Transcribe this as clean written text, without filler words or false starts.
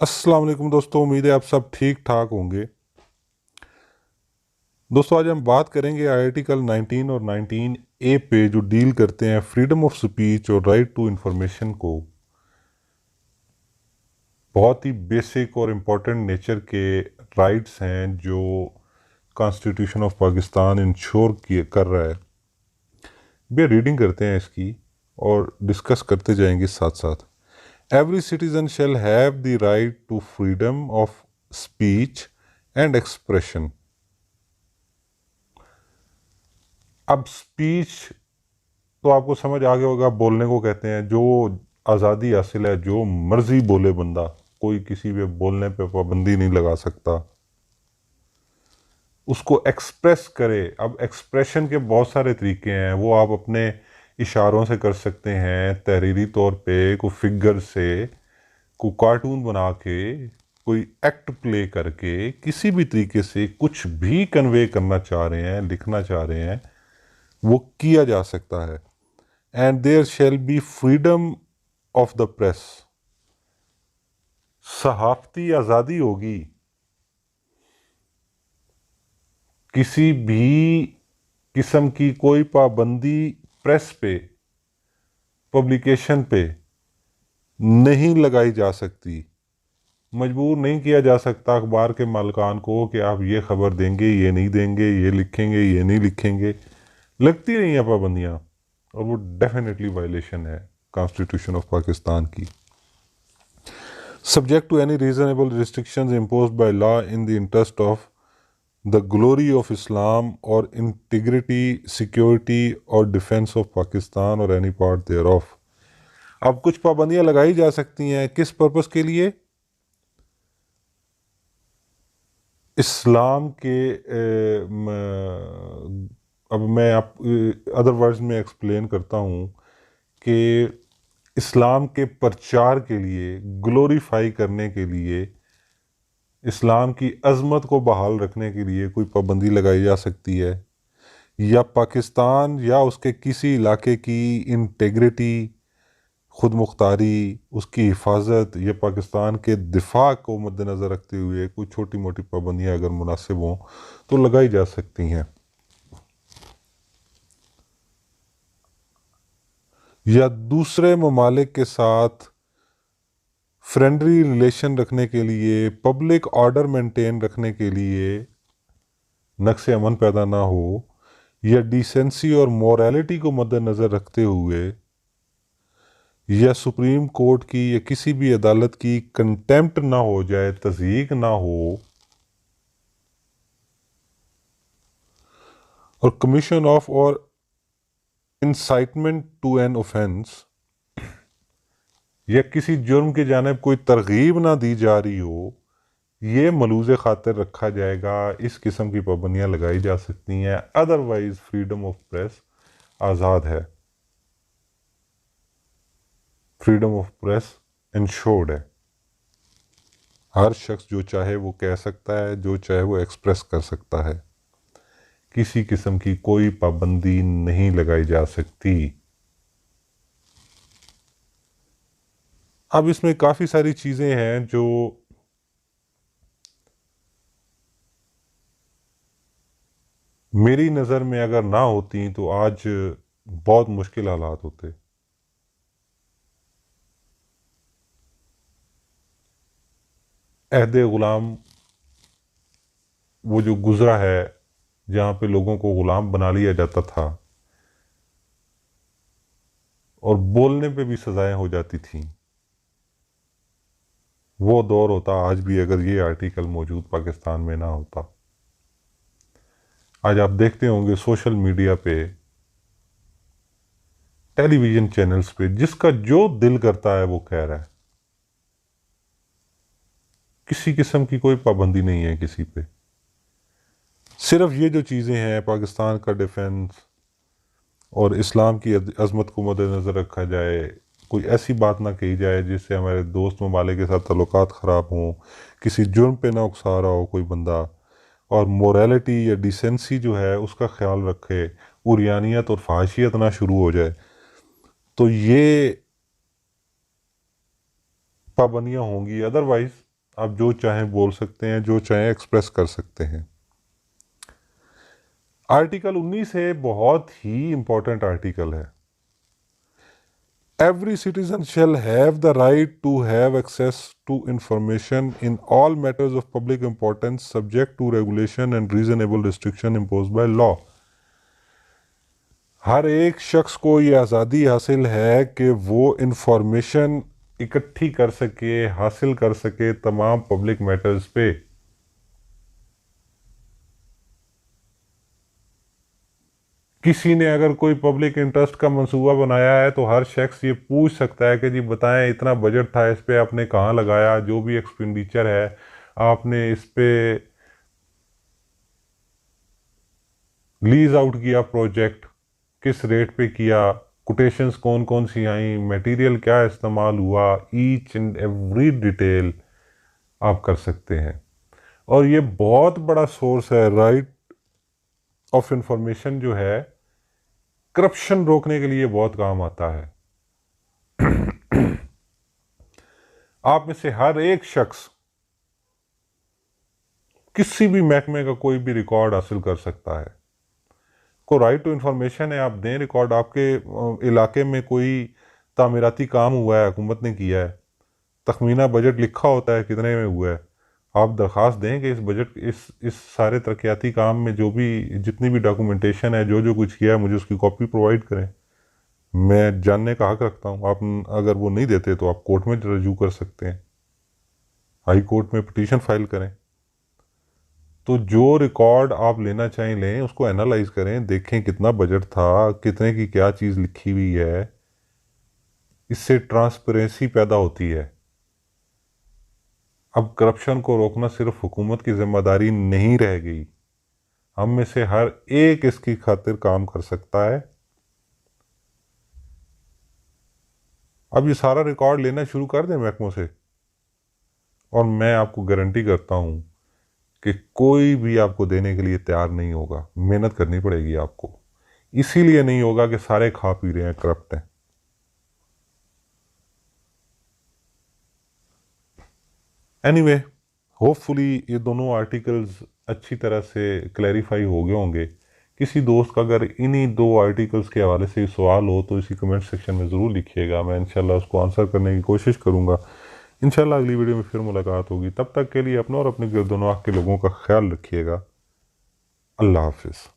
अस्सलाम वालेकुम दोस्तों, उम्मीद है आप सब ठीक ठाक होंगे। दोस्तों, आज हम बात करेंगे आर्टिकल 19 और 19 ए पे, जो डील करते हैं फ्रीडम ऑफ स्पीच और राइट टू इंफॉर्मेशन को। बहुत ही बेसिक और इम्पोर्टेंट नेचर के राइट्स हैं जो कॉन्स्टिट्यूशन ऑफ पाकिस्तान इंश्योर कर रहा है। भी रीडिंग करते हैं इसकी और डिस्कस करते जाएंगे साथ साथ। Every citizen shall have the right to freedom of speech and expression. अब स्पीच तो आपको समझ आ गया होगा, बोलने को कहते हैं। जो आज़ादी हासिल है, जो मर्जी बोले बंदा, कोई किसी पे बोलने पे पाबंदी नहीं लगा सकता, उसको एक्सप्रेस करे। अब एक्सप्रेशन के बहुत सारे तरीके हैं, वो आप अपने इशारों से कर सकते हैं, तहरीरी तौर पे कोई फिगर से, कोई कार्टून बना के, कोई एक्ट प्ले करके, किसी भी तरीके से कुछ भी कन्वे करना चाह रहे हैं, लिखना चाह रहे हैं, वो किया जा सकता है। And there shall be freedom of the press. सहाफती आज़ादी होगी। किसी भी किस्म की कोई पाबंदी प्रेस पे, पब्लिकेशन पे नहीं लगाई जा सकती। मजबूर नहीं किया जा सकता अखबार के मालिकान को कि आप ये खबर देंगे, ये नहीं देंगे, ये लिखेंगे, ये नहीं लिखेंगे। लगती नहीं है पाबंदियाँ, और वो डेफिनेटली वायलेशन है कॉन्स्टिट्यूशन ऑफ पाकिस्तान की। Subject to any reasonable restrictions imposed by law in the interest of the glory of Islam or integrity, security or defense of Pakistan or any part thereof. अब कुछ पाबंदियां लगाई जा सकती हैं, किस पर्पस के लिए? इस्लाम के अब मैं आप अदर वर्ड्स में एक्सप्लेन करता हूँ कि इस्लाम के प्रचार के लिए, ग्लोरीफाई करने के लिए, इस्लाम की अज़मत को बहाल रखने के लिए कोई पाबंदी लगाई जा सकती है, या पाकिस्तान या उसके किसी इलाके की इंटेग्रिटी, खुद मुख्तारी, उसकी हिफाजत या पाकिस्तान के दिफा को मद्देनज़र रखते हुए कोई छोटी मोटी पाबंदियाँ अगर मुनासिब हों तो लगाई जा सकती हैं। या दूसरे ममालिक के साथ फ्रेंडली रिलेशन रखने के लिए, पब्लिक ऑर्डर मेंटेन रखने के लिए, नक्स अमन पैदा ना हो, या डिसेंसी और मोरालिटी को मद्देनज़र रखते हुए, या सुप्रीम कोर्ट की या किसी भी अदालत की कंटेम्प्ट ना हो जाए, तज़यीक ना हो, और कमीशन ऑफ और इंसाइटमेंट टू एन ऑफेंस, या किसी जुर्म की जानिब कोई तरगीब ना दी जा रही हो, ये मलूज़ खातिर रखा जाएगा। इस किस्म की पाबंदियाँ लगाई जा सकती हैं। अदरवाइज फ्रीडम ऑफ प्रेस आज़ाद है, फ्रीडम ऑफ प्रेस इंश्योर्ड है। हर शख्स जो चाहे वो कह सकता है, जो चाहे वो एक्सप्रेस कर सकता है। किसी किस्म की कोई पाबंदी नहीं लगाई जा सकती। अब इसमें काफ़ी सारी चीज़ें हैं जो मेरी नज़र में अगर ना होती तो आज बहुत मुश्किल हालात होते। अहद ग़ुलाम वो जो गुज़रा है, जहाँ पे लोगों को ग़ुलाम बना लिया जाता था और बोलने पे भी सज़ाएं हो जाती थीं, वो दौर होता आज भी अगर ये आर्टिकल मौजूद पाकिस्तान में ना होता। आज आप देखते होंगे सोशल मीडिया पे, टेलीविज़न चैनल्स पे, जिसका जो दिल करता है वो कह रहा है। किसी किस्म की कोई पाबंदी नहीं है किसी पे। सिर्फ ये जो चीज़ें हैं, पाकिस्तान का डिफेंस और इस्लाम की अज़मत को मद्देनज़र रखा जाए, कोई ऐसी बात ना कही जाए जिससे हमारे दोस्त ममालिक के साथ ताल्लुकात ख़राब हों, किसी जुर्म पे ना उकसा रहा हो कोई बंदा, और मोरालिटी या डिसेंसी जो है उसका ख्याल रखे, उरियानियत और फहाशियत ना शुरू हो जाए, तो ये पाबंदियाँ होंगी। अदरवाइज़ आप जो चाहें बोल सकते हैं, जो चाहें एक्सप्रेस कर सकते हैं। आर्टिकल 19 है, बहुत ही इंपॉर्टेंट आर्टिकल है। Every citizen shall have the right to have access to information in all matters of public importance subject to regulation and reasonable restriction imposed by law। हर एक शख्स को ये आज़ादी हासिल है कि वो इंफॉर्मेशन इकट्ठी कर सके, हासिल कर सके तमाम पब्लिक मैटर्स पे। किसी ने अगर कोई पब्लिक इंटरेस्ट का मंसूबा बनाया है तो हर शख्स ये पूछ सकता है कि जी बताएं, इतना बजट था, इस पे आपने कहाँ लगाया, जो भी एक्सपेंडिचर है आपने इस पे लीज आउट किया, प्रोजेक्ट किस रेट पे किया, कोटेशंस कौन कौन सी आई, मटेरियल क्या इस्तेमाल हुआ, ईच एंड एवरी डिटेल आप कर सकते हैं। और ये बहुत बड़ा सोर्स है, राइट ऑफ इंफॉर्मेशन जो है करप्शन रोकने के लिए बहुत काम आता है। आप में से हर एक शख्स किसी भी महकमे का कोई भी रिकॉर्ड हासिल कर सकता है। को राइट टू इंफॉर्मेशन है, आप दें रिकॉर्ड। आपके इलाके में कोई तामीराती काम हुआ है, हुकूमत ने किया है, तखमीना बजट लिखा होता है कितने में हुआ है, आप दरख्वास्त दें कि इस बजट इस सारे तरक्याती काम में जो भी जितनी भी डॉक्यूमेंटेशन है, जो जो कुछ किया है, मुझे उसकी कॉपी प्रोवाइड करें। मैं जानने का हक रखता हूँ। आप अगर वो नहीं देते तो आप कोर्ट में रजू कर सकते हैं, हाई कोर्ट में पिटीशन फाइल करें। तो जो रिकॉर्ड आप लेना चाहें लें, उसको एनालाइज करें, देखें कितना बजट था, कितने की क्या चीज़ लिखी हुई है। इससे ट्रांसपेरेंसी पैदा होती है। अब करप्शन को रोकना सिर्फ हुकूमत की जिम्मेदारी नहीं रह गई, हम में से हर एक इसकी खातिर काम कर सकता है। अब ये सारा रिकॉर्ड लेना शुरू कर दें महकमों से, और मैं आपको गारंटी करता हूं कि कोई भी आपको देने के लिए तैयार नहीं होगा। मेहनत करनी पड़ेगी आपको। इसीलिए नहीं होगा कि सारे खा पी रहे हैं, करप्ट हैं। एनीवे, होपफुली ये दोनों आर्टिकल्स अच्छी तरह से क्लैरिफाई हो गए होंगे। किसी दोस्त का अगर इन्हीं दो आर्टिकल्स के हवाले से सवाल हो तो इसी कमेंट सेक्शन में ज़रूर लिखिएगा, मैं इंशाल्लाह उसको आंसर करने की कोशिश करूँगा। इंशाल्लाह अगली वीडियो में फिर मुलाकात होगी। तब तक के लिए अपना और अपने गिरदोनवाह के लोगों का ख्याल रखिएगा। अल्लाह हाफिज़।